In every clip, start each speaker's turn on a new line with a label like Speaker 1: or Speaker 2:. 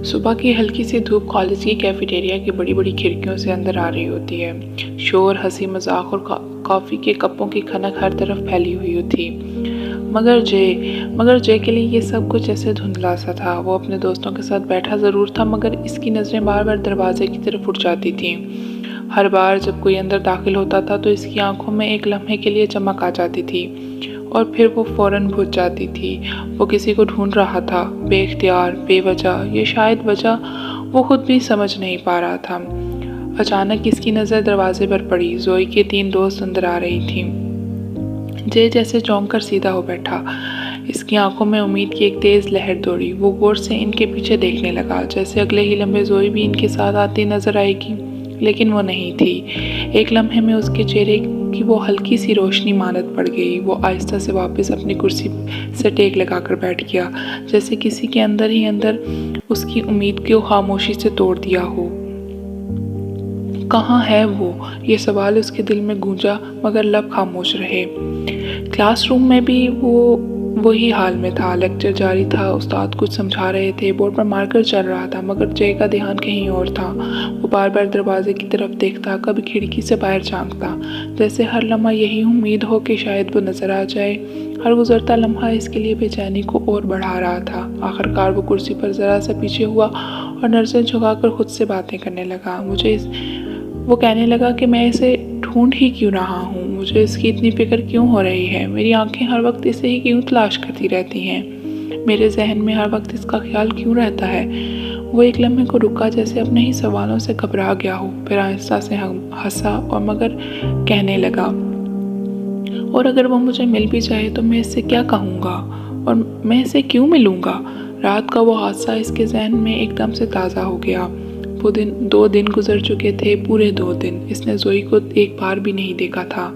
Speaker 1: सुबह की हल्की सी धूप कॉलेज की कैफेटेरिया की बड़ी बड़ी खिड़कियों से अंदर आ रही होती है। शोर, हंसी मजाक और कॉफ़ी के कपों की खनक हर तरफ फैली हुई थी। मगर जय के लिए ये सब कुछ ऐसे धुंधला सा था। वो अपने दोस्तों के साथ बैठा ज़रूर था, मगर इसकी नज़रें बार बार दरवाजे की तरफ उठ जाती थीं। हर बार जब कोई अंदर दाखिल होता था तो इसकी आंखों में एक लम्हे के लिए चमक आ जाती थी और फिर वो फौरन बुझ जाती थी। वो किसी को ढूंढ रहा था, बेख्तियार, बेवजह, ये शायद वजह वो खुद भी समझ नहीं पा रहा था। अचानक इसकी नज़र दरवाजे पर पड़ी। जोई के 3 दोस्त अंदर आ रही थीं। जय जैसे चौंक कर सीधा हो बैठा। इसकी आंखों में उम्मीद की एक तेज़ लहर दौड़ी। वो गौर से इनके पीछे देखने लगा, जैसे अगले ही लम्हे जोई भी इनके साथ आती नजर आएगी, लेकिन वो नहीं थी। एक लम्हे में उसके चेहरे की वो हल्की सी रोशनी मानद पड़ गई। वो आहिस्ता से वापस अपनी कुर्सी से टेक लगाकर बैठ गया, जैसे किसी के अंदर ही अंदर उसकी उम्मीद को खामोशी से तोड़ दिया हो। कहाँ है वो? ये सवाल उसके दिल में गूंजा, मगर लब खामोश रहे। क्लासरूम में भी वो वही हाल में था। लेक्चर जारी था, उस्ताद कुछ समझा रहे थे, बोर्ड पर मार्कर चल रहा था, मगर जय का ध्यान कहीं और था। वो बार बार दरवाजे की तरफ देखता, कभी खिड़की से बाहर झांकता, जैसे हर लम्हा यही उम्मीद हो कि शायद वो नजर आ जाए। हर गुजरता लम्हा इसके लिए बेचैनी को और बढ़ा रहा था। आखिरकार वो कुर्सी पर जरा सा पीछे हुआ और नज़रें झुकाकर खुद से बातें करने लगा। वो कहने लगा कि मैं इसे ढूंढ ही क्यों रहा हूँ, मुझे इसकी इतनी फिक्र क्यों हो रही है, मेरी आंखें हर वक्त इसे ही क्यों तलाश करती रहती हैं, मेरे जहन में हर वक्त इसका ख्याल क्यों रहता है। वो एक लम्हे को रुका, जैसे अपने ही सवालों से घबरा गया हो, फिर आहिस्ता से हंसा और मगर कहने लगा, और अगर वो मुझे मिल भी जाए तो मैं इससे क्या कहूँगा और मैं इसे क्यों मिलूँगा। रात का वो हादसा इसके जहन में एकदम से ताज़ा हो गया। वो 2 दिन गुजर चुके थे, पूरे 2 दिन। इसने जोई को एक बार भी नहीं देखा था,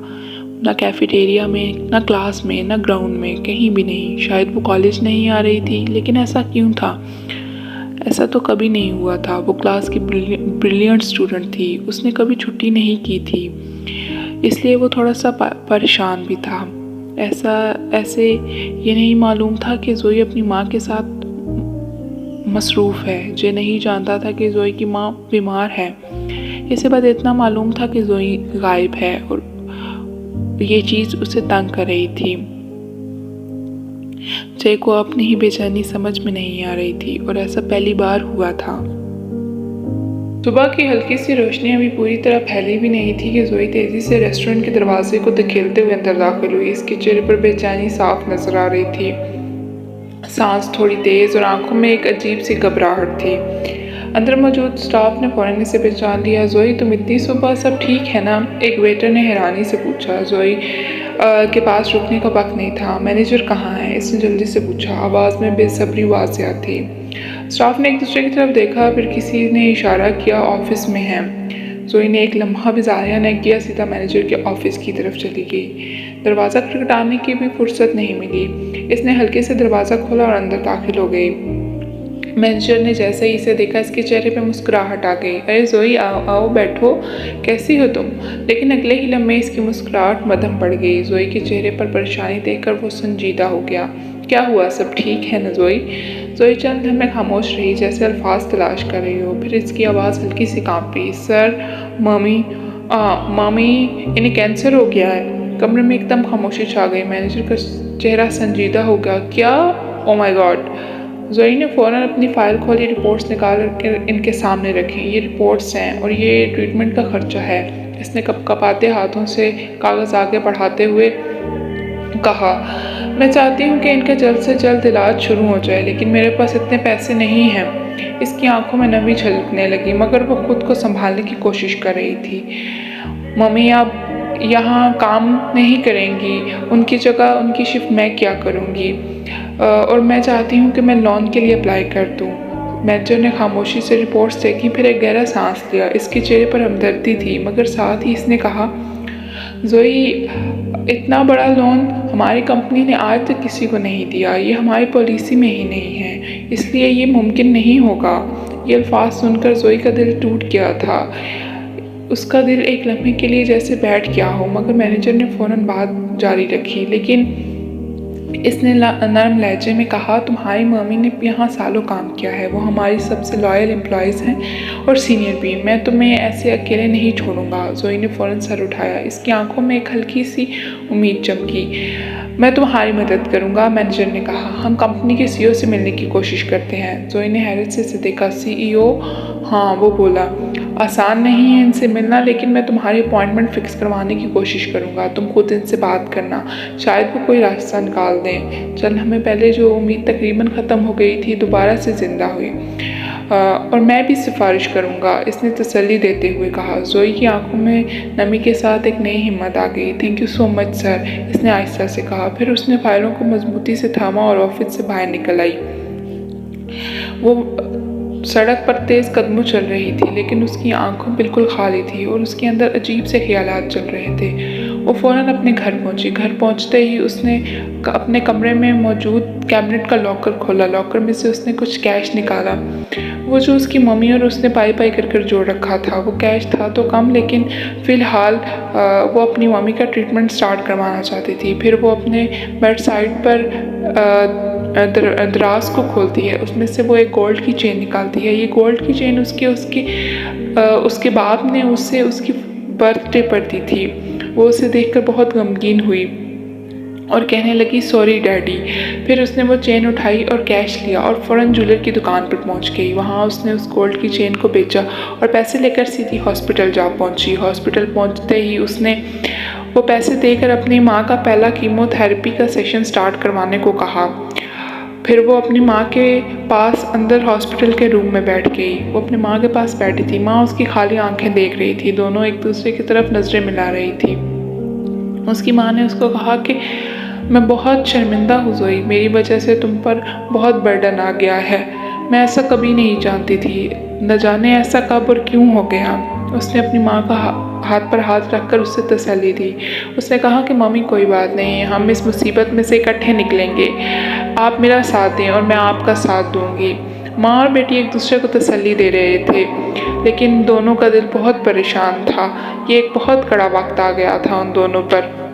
Speaker 1: ना कैफेटेरिया में, ना क्लास में, ना ग्राउंड में, कहीं भी नहीं। शायद वो कॉलेज नहीं आ रही थी, लेकिन ऐसा क्यों था? ऐसा तो कभी नहीं हुआ था। वो क्लास की ब्रिलियंट स्टूडेंट थी, उसने कभी छुट्टी नहीं की थी, इसलिए वो थोड़ा सा परेशान भी था। ऐसे ये नहीं मालूम था कि जोई अपनी माँ के साथ मसरूफ़ है। जे नहीं जानता था कि जोई की माँ बीमार है। इसे बस इतना मालूम था कि जोई गायब है और ये चीज़ उसे तंग कर रही थी। जय को अपनी ही बेचैनी समझ में नहीं आ रही थी और ऐसा पहली बार हुआ था। सुबह की हल्की सी रोशनी अभी पूरी तरह फैली भी नहीं थी कि जोई तेज़ी से रेस्टोरेंट के दरवाजे को धकेलते हुए अंदर दाखिल हुई। इसके चेहरे पर बेचैनी साफ नजर आ रही थी, सांस थोड़ी तेज़ और आंखों में एक अजीब सी घबराहट थी। अंदर मौजूद स्टाफ ने फौरन इसे पहचान लिया। जोई, तुम इतनी सुबह, सब ठीक है ना? एक वेटर ने हैरानी से पूछा। जोई के पास रुकने का वक्त नहीं था। मैनेजर कहाँ है? इसने जल्दी से पूछा, आवाज़ में बेसब्री वाज़ियत थी। स्टाफ ने एक दूसरे की तरफ देखा, फिर किसी ने इशारा किया, ऑफिस में है। जोई ने एक लम्हा भी ज़ाया न किया, सीधा मैनेजर के ऑफिस की तरफ चली गई। दरवाज़ा खटखटाने की भी फुर्सत नहीं मिली। इसने हल्के से दरवाज़ा खोला और अंदर दाखिल हो गई। मैनेजर ने जैसे ही इसे देखा, इसके चेहरे पे मुस्कुराहट आ गई। अरे जोई, आओ आओ, बैठो, कैसी हो तुम? लेकिन अगले ही लम्हे इसकी मुस्कुराहट मद्धम पड़ गई। जोई के चेहरे पर परेशानी देखकर वो संजीदा हो गया। क्या हुआ, सब ठीक है ना जोई? जोई चंद लम्हे खामोश रही, जैसे अल्फाज तलाश कर रही हो। फिर इसकी आवाज़ हल्की सी कांपी। सर, मामी, इन्हें कैंसर हो गया है। कमरे में एकदम खामोशी छा गई। मैनेजर का चेहरा संजीदा हो गया। क्या? Oh my God. जोई ने फ़ौरन अपनी फ़ाइल खोली, रिपोर्ट्स निकाल कर इनके सामने रखी। ये रिपोर्ट्स हैं और ये ट्रीटमेंट का खर्चा है। इसने कपाते हाथों से कागज़ आगे बढ़ाते हुए कहा, मैं चाहती हूँ कि इनका जल्द से जल्द इलाज शुरू हो जाए, लेकिन मेरे पास इतने पैसे नहीं हैं। इसकी आंखों में नमी झलकने लगी, मगर वो खुद को संभालने की कोशिश कर रही थी। मम्मी, आप यहाँ काम नहीं करेंगी, उनकी जगह उनकी शिफ्ट मैं क्या करूँगी? और मैं चाहती हूँ कि मैं लोन के लिए अप्लाई कर दूँ। मैनेजर ने खामोशी से रिपोर्ट्स देखी, फिर एक गहरा सांस लिया। इसके चेहरे पर हमदर्दी थी, मगर साथ ही इसने कहा, जोई, इतना बड़ा लोन हमारी कंपनी ने आज तक किसी को नहीं दिया। ये हमारी पॉलिसी में ही नहीं है, इसलिए ये मुमकिन नहीं होगा। ये अल्फाज सुनकर जोई का दिल टूट गया था। उसका दिल एक लम्हे के लिए जैसे बैठ गया हो, मगर मैनेजर ने फ़ौरन बात जारी रखी, लेकिन इसने नरम लहजे में कहा, तुम्हारी मम्मी ने यहाँ सालों काम किया है, वो हमारी सबसे लॉयल एम्प्लॉयज़ हैं और सीनियर भी। मैं तुम्हें ऐसे अकेले नहीं छोड़ूंगा। जोई ने फ़ौरन सर उठाया। इसकी आंखों में एक हल्की सी उम्मीद चमकी। मैं तुम्हारी मदद करूंगा, मैनेजर ने कहा। हम कंपनी के सीईओ से मिलने की कोशिश करते हैं। जोई ने हैरत से देखा। सीईओ? हाँ, वो बोला। आसान नहीं है इनसे मिलना, लेकिन मैं तुम्हारी अपॉइंटमेंट फ़िक्स करवाने की कोशिश करूँगा। तुम खुद इनसे बात करना, शायद वो कोई रास्ता निकाल दें। चल, हमें पहले जो उम्मीद तकरीबन ख़त्म हो गई थी दोबारा से ज़िंदा हुई। और मैं भी सिफारिश करूँगा, इसने तसल्ली देते हुए कहा। जोई की आंखों में नमी के साथ एक नई हिम्मत आ गई। Thank you so much sir, इसने आहिस्ता से कहा। फिर उसने फाइलों को मजबूती से थामा और ऑफिस से बाहर निकल आई। वो सड़क पर तेज़ कदमों चल रही थी, लेकिन उसकी आंखों बिल्कुल खाली थी और उसके अंदर अजीब से ख्यालात चल रहे थे। वो फ़ौरन अपने घर पहुंची। घर पहुंचते ही उसने अपने कमरे में मौजूद कैबिनेट का लॉकर खोला। लॉकर में से उसने कुछ कैश निकाला, वो जो उसकी मम्मी और उसने पाई पाई कर जोड़ रखा था। वो कैश था तो कम, लेकिन फ़िलहाल वो अपनी मम्मी का ट्रीटमेंट स्टार्ट करवाना चाहती थी। फिर वो अपने बेड साइड पर दराज को खोलती है। उसमें से वो एक गोल्ड की चेन निकालती है। ये गोल्ड की चेन उसके बाप ने उससे उसकी बर्थडे पर दी थी। वो उसे देखकर बहुत गमगीन हुई और कहने लगी, सॉरी डैडी। फिर उसने वो चेन उठाई और कैश लिया और फ़ौरन ज्वेलर की दुकान पर पहुंच गई। वहां उसने उस गोल्ड की चेन को बेचा और पैसे लेकर सीधी हॉस्पिटल जा पहुंची। हॉस्पिटल पहुंचते ही उसने वो पैसे देकर अपनी माँ का पहला कीमोथेरेपी का सेशन स्टार्ट करवाने को कहा। फिर वो अपनी माँ के पास अंदर हॉस्पिटल के रूम में बैठ गई। वो अपनी माँ के पास बैठी थी। माँ उसकी खाली आंखें देख रही थी। दोनों एक दूसरे की तरफ नज़रें मिला रही थी। उसकी माँ ने उसको कहा कि मैं बहुत शर्मिंदा हूँ जोई, मेरी वजह से तुम पर बहुत बर्डन आ गया है। मैं ऐसा कभी नहीं जानती थी, न जाने ऐसा कब और क्यों हो गया। उसने अपनी माँ का हाथ पर हाथ रखकर उससे तसल्ली दी। उसने कहा कि मम्मी कोई बात नहीं, हम इस मुसीबत में से इकट्ठे निकलेंगे। आप मेरा साथ दें और मैं आपका साथ दूंगी। माँ और बेटी एक दूसरे को तसल्ली दे रहे थे, लेकिन दोनों का दिल बहुत परेशान था। ये एक बहुत कड़ा वक्त आ गया था उन दोनों पर।